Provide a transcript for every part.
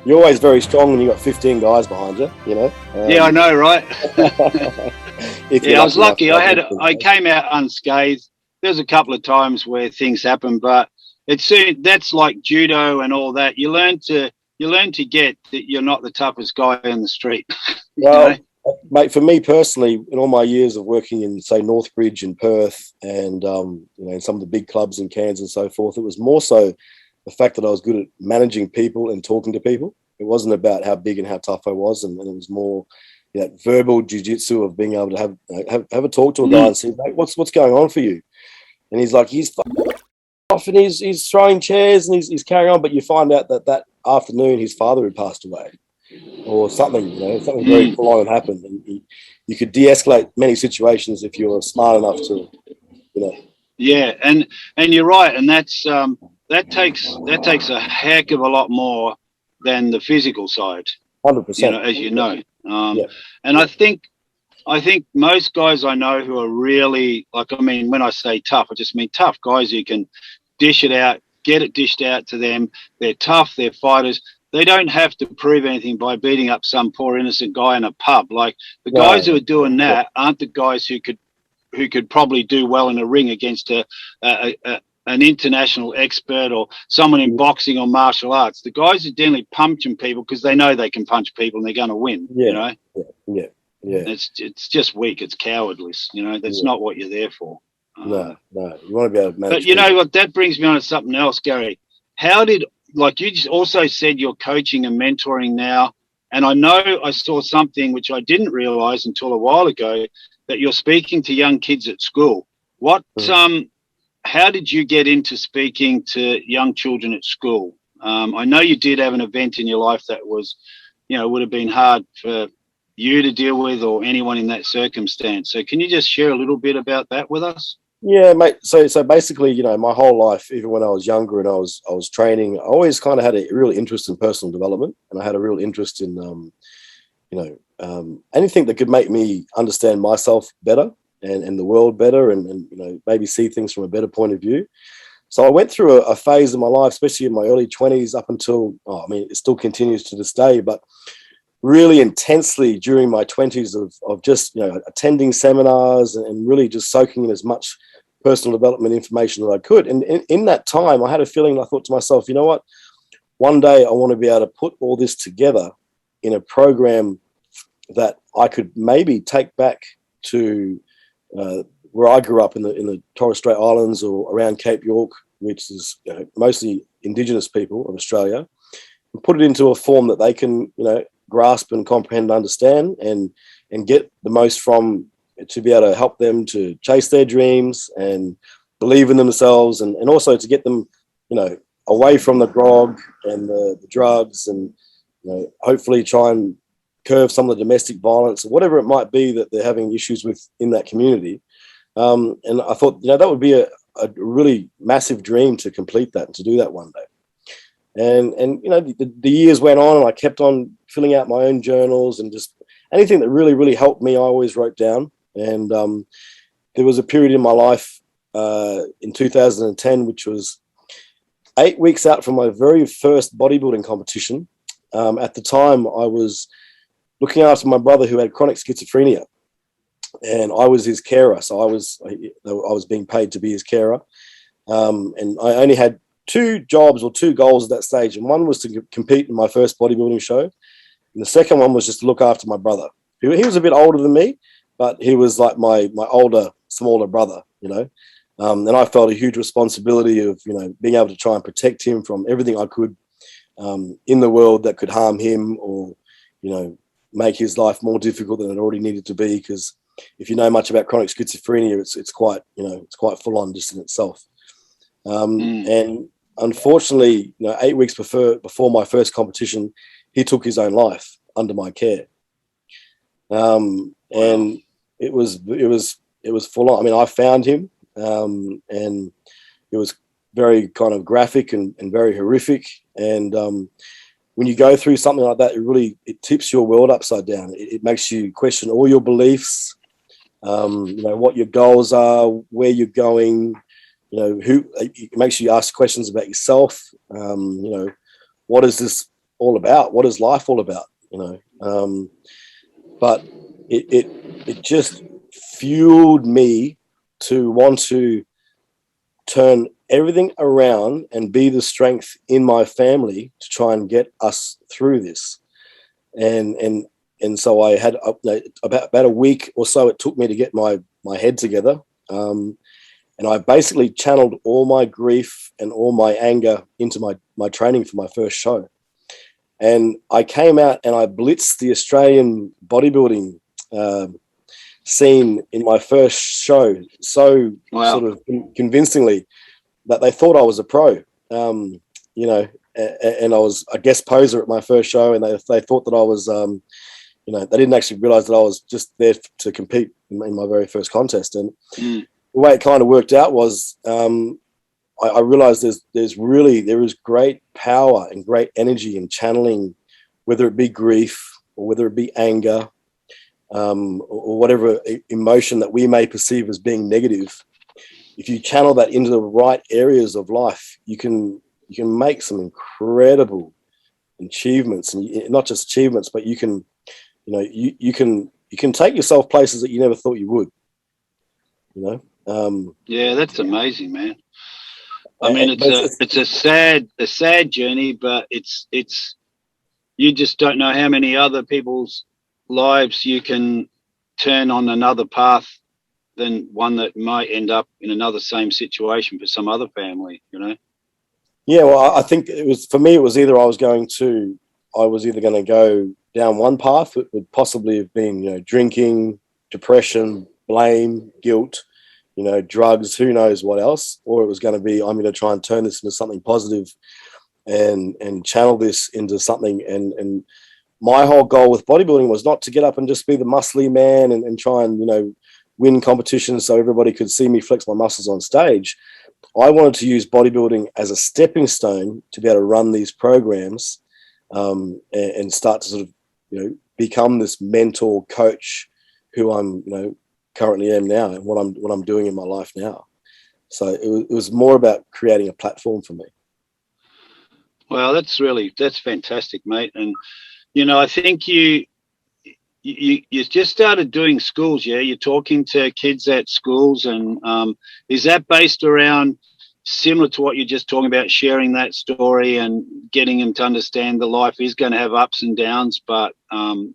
You're always very strong when you've got 15 guys behind you, you know. Yeah, I know, right? If you're Yeah, I was enough lucky. to have I 15 guys. came out unscathed. There's a couple of times where things happen, but it's soon that's like judo and all that. You learn to get that you're not the toughest guy in the street. You know? Well, mate, for me personally, in all my years of working in, say, Northbridge and Perth and, in some of the big clubs in Cairns and so forth, it was more so the fact that I was good at managing people and talking to people. It wasn't about how big and how tough I was, and it was more that verbal jiu-jitsu of being able to have a talk to a guy and say, mate, what's going on for you? And he's like, he's off and he's throwing chairs and he's carrying on, but you find out that afternoon his father had passed away or something, something very full on had happened. And you could de-escalate many situations if you were smart enough to, Yeah, and you're right, and that takes a heck of a lot more than the physical side. 100%. As you know. Yeah. And I think most guys I know who are really when I say tough, I just mean tough guys who can dish it out, get it dished out to them. They're tough, they're fighters. They don't have to prove anything by beating up some poor innocent guy in a pub. Like the guys who are doing that aren't the guys who could probably do well in a ring against an international expert or someone in boxing or martial arts. The guys are generally punching people because they know they can punch people and they're going to win. Yeah. It's just weak. It's cowardly. That's not what you're there for. No. You want to be able to manage. But you know what? That brings me on to something else, Gary. How did, you just also said you're coaching and mentoring now, and I know I saw something which I didn't realize until a while ago, that you're speaking to young kids at school. How did you get into speaking to young children at school? I know you did have an event in your life that was, would have been hard for you to deal with or anyone in that circumstance. So can you just share a little bit about that with us? Yeah, mate. So basically, my whole life, even when I was younger and I was training, I always kind of had a real interest in personal development, and I had a real interest in, anything that could make me understand myself better and the world better, and maybe see things from a better point of view. So I went through a phase of my life, especially in my early 20s, up until it still continues to this day, but really intensely during my 20s of just attending seminars and really just soaking in as much personal development information that I could. And in that time, I had a feeling. I thought to myself, you know what? One day I want to be able to put all this together in a program that I could maybe take back to where I grew up in the Torres Strait Islands or around Cape York, which is mostly Indigenous people of Australia, and put it into a form that they can grasp and comprehend and understand and get the most from, to be able to help them to chase their dreams and believe in themselves, and also to get them away from the grog and the drugs, and hopefully try and curb some of the domestic violence or whatever it might be that they're having issues with in that community. And I thought, that would be a really massive dream to complete that and to do that one day. And the years went on, and I kept on filling out my own journals, and just anything that really, really helped me, I always wrote down. And there was a period in my life in 2010, which was 8 weeks out from my very first bodybuilding competition. At the time, I was looking after my brother who had chronic schizophrenia, and I was his carer. So I was being paid to be his carer. And I only had two jobs or two goals at that stage. And one was to compete in my first bodybuilding show. And the second one was just to look after my brother. He was a bit older than me, but he was like my older, smaller brother, and I felt a huge responsibility of, being able to try and protect him from everything I could in the world that could harm him or, make his life more difficult than it already needed to be. Because if you know much about chronic schizophrenia, it's quite, it's quite full on just in itself. And unfortunately, 8 weeks before my first competition, he took his own life under my care. And it was full on. I mean, I found him, and it was very kind of graphic and very horrific. And when you go through something like that, it tips your world upside down. It makes you question all your beliefs, what your goals are, where you're going, it makes you ask questions about yourself. What is this all about? What is life all about? But it just fueled me to want to turn everything around and be the strength in my family to try and get us through this. And so I had about a week or so it took me to get my head together. And I basically channeled all my grief and all my anger into my training for my first show. And I came out and I blitzed the Australian bodybuilding scene in my first show so sort of convincingly that they thought I was a pro, and I was a guest poser at my first show, and they thought that I was, they didn't actually realize that I was just there to compete in my very first contest. And the way it kind of worked out was I realized there is great power and great energy in channeling, whether it be grief or whether it be anger, or whatever emotion that we may perceive as being negative. If you channel that into the right areas of life, you can make some incredible achievements, and not just achievements, but you can take yourself places that you never thought you would. Yeah, that's amazing, man. I mean, it's a sad journey, but it's you just don't know how many other people's lives you can turn on another path than one that might end up in another same situation for some other family, Yeah, well, I think it was, for me, it was either I was either going to go down one path that would possibly have been, drinking, depression, blame, guilt, drugs, who knows what else, or it was going to be, I'm going to try and turn this into something positive and channel this into something. And my whole goal with bodybuilding was not to get up and just be the muscly man and try and, win competitions so everybody could see me flex my muscles on stage. I wanted to use bodybuilding as a stepping stone to be able to run these programs, and start to sort of, become this mentor coach who I'm, currently am now, and what I'm doing in my life now. So it was more about creating a platform for me. Well, that's fantastic, mate. And, I think you just started doing schools, yeah? You're talking to kids at schools, and is that based around similar to what you're just talking about, sharing that story and getting them to understand that life is going to have ups and downs, but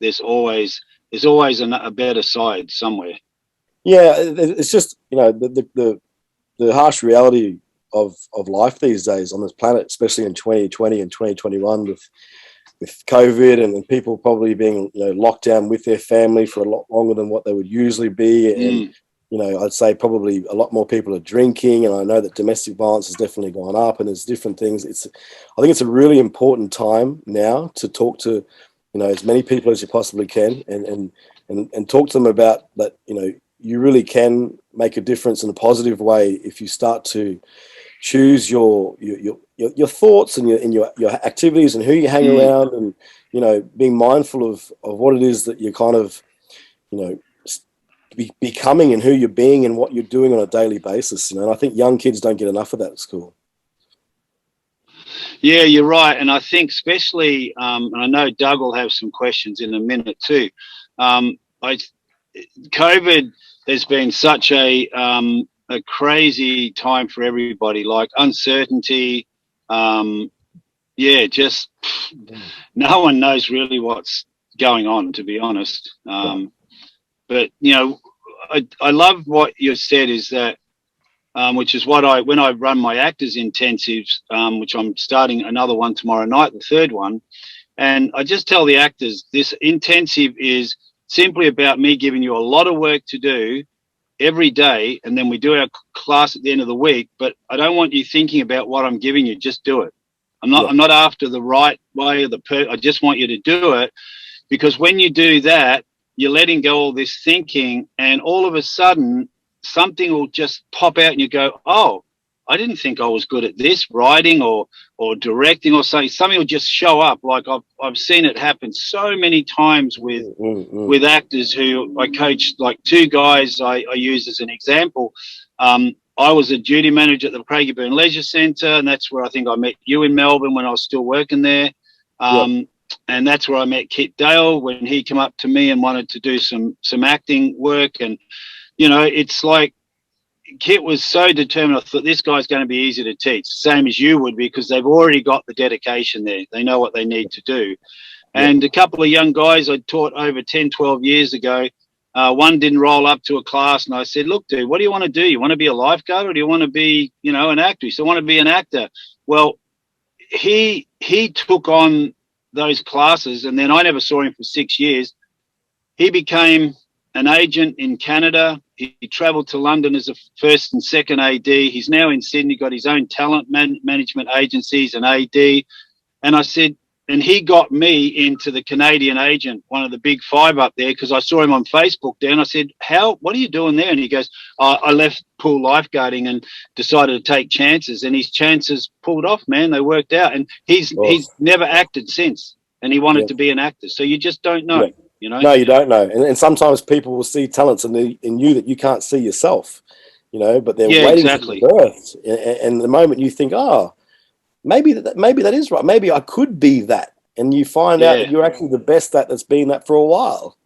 there's always a better side somewhere? Yeah, it's just, the harsh reality of life these days on this planet, especially in 2020 and 2021 with COVID and people probably being locked down with their family for a lot longer than what they would usually be. And, I'd say probably a lot more people are drinking, and I know that domestic violence has definitely gone up, and there's different things. I think it's a really important time now to talk to, as many people as you possibly can, and talk to them about that, you really can make a difference in a positive way if you start to choose your thoughts and your activities and who you hang around, and being mindful of what it is that you're kind of becoming and who you're being and what you're doing on a daily basis. And I think young kids don't get enough of that at school. Yeah, you're right. And I think especially, and I know Doug will have some questions in a minute too. COVID has been such a crazy time for everybody, like uncertainty. Just no one knows really what's going on, to be honest. But, I love what you said is that, which is what when I run my actors intensives, which I'm starting another one tomorrow night, the third one. And I just tell the actors this intensive is simply about me giving you a lot of work to do every day, and then we do our class at the end of the week. But I don't want you thinking about what I'm giving you. Just do it. I'm not after the right way or I just want you to do it, because when you do that, you're letting go all this thinking, and all of a sudden something will just pop out and you go, oh, I didn't think I was good at this, writing or directing or something. Something will just show up. Like I've seen it happen so many times with actors who I coached, like two guys I use as an example. I was a duty manager at the Craigieburn Leisure Centre, and that's where I think I met you in Melbourne when I was still working there. And that's where I met Kit Dale when he came up to me and wanted to do some acting work. And, you know, it's like Kit was so determined. I thought this guy's going to be easy to teach, same as you would, because they've already got the dedication there. They know what they need to do. And a couple of young guys I taught over 10, 12 years ago, one didn't roll up to a class, and I said, look, dude, what do you want to do? You want to be a lifeguard, or do you want to be, you know, an actor? He said, I want to be an actor. Well, he took on those classes, and then I never saw him for 6 years. He became an agent in Canada. He traveled to London as a first and second AD. He's now in Sydney, got his own talent management agencies and AD. And I said, and he got me into the Canadian agent, one of the big five up there, because I saw him on Facebook there. And I said, what are you doing there? And he goes, I left pool lifeguarding and decided to take chances. And his chances pulled off, man. They worked out. And he's never acted since. And he wanted to be an actor. So you just don't know, you know? No, you don't know. And sometimes people will see talents in you that you can't see yourself, you know, but they're waiting to be birthed. And the moment you think, maybe that is right. Maybe I could be that. And you find out that you're actually the best that's been that for a while.